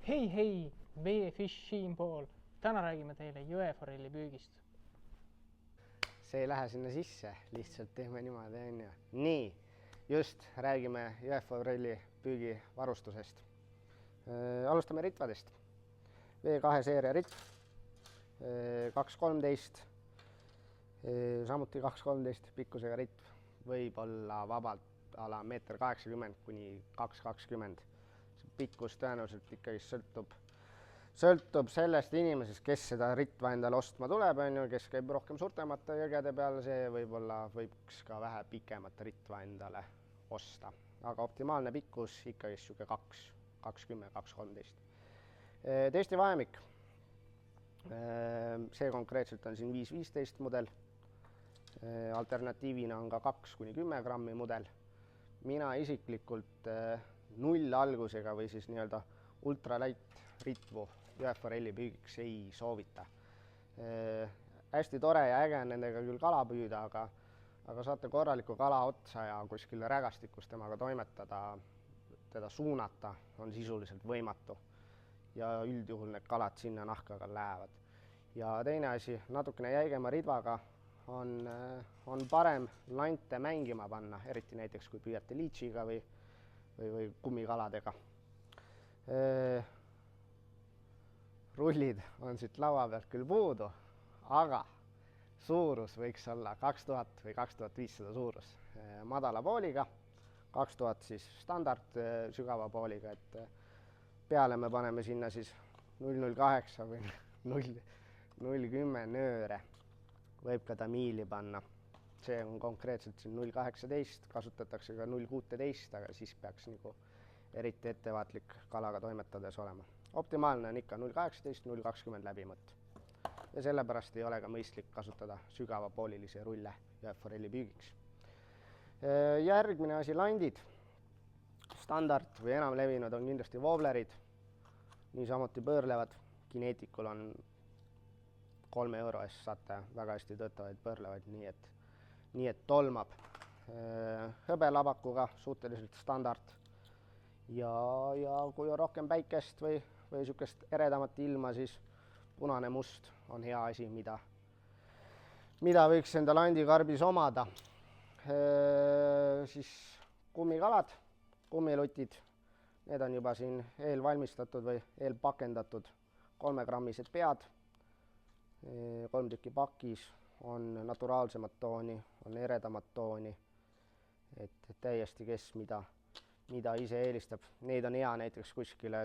Hei, veefish siinpool. Täna räägime teile jõeforelli püügist. See ei lähe sinna sisse, lihtsalt teeme niimoodi, on ju. Nii, just räägime jõeforelli püügi varustusest. Alustame ritvadest. V2 seeria ritv, 2.13, samuti 2.13 pikkusega ritv, võib olla vabalt ala 1,80 m kuni 2,20 m. Pikkus tõenäoliselt ikkagi sõltub sellest inimesest, kes seda ritva endale ostma tuleb, on ju, kes käib rohkem suurtemate jõgede peal, see võiks ka vähe pikemat ritva endale osta. Aga optimaalne pikkus ikkagi sihuke 2,10, 2.13. Testi vahemik. See konkreetselt on siin 5.15 mudel. Alternatiivina on ka 2-10 grammi mudel. Mina isiklikult 0 algusega või siis nii-öelda ultralight ritvu jõeforelli püügiks ei soovita. Hästi tore ja äge on nendega küll kala püüda, aga saate korraliku kala otsa ja kuskil rägastikus temaga toimetada, teda suunata on sisuliselt võimatu. Ja üldjuhul need kalad sinna nahka ka lähevad. Ja teine asi, natukene jäigema ridvaga on parem lante mängima panna, eriti näiteks kui püüate liitsiga või kummikaladega. Rullid on siit laua pealt küll puudu, aga suurus võiks olla 2000 või 2500 suurus. Madala pooliga, 2000 siis standard sügava pooliga, et peale me paneme sinna siis 0,08 või 0,10 nööre. Võib ka tamiili panna. See on konkreetselt siin 0,18, kasutatakse ka 0,16, aga siis peaks nagu eriti ettevaatlik kalaga toimetades olema. Optimaalne on ikka 0,18, 0,20 läbimõtt. Ja sellepärast ei ole ka mõistlik kasutada sügavapoolilisi rulle jõeforelli püügiks. Järgmine asi, landid. Standard või enam levinud on kindlasti wobblerid, niisamuti pöörlevad. Kineetikul on 3 euro eest saate väga hästi töötavaid pöörlevaid, nii et tolmab. Hõbelabakuga suhteliselt standard. Ja kui on rohkem päikest või niisugust eredamat ilma, siis punane must on hea asi, mida võiks enda landikarbis omada. Siis kummikalad, kummilutid, need on juba siin eelvalmistatud või eelpakendatud 3-grammised pead. 3 tükki pakis, on naturaalsemat tooni, on eredamat tooni, et täiesti kes mida ise eelistab. Neid on hea näiteks kuskile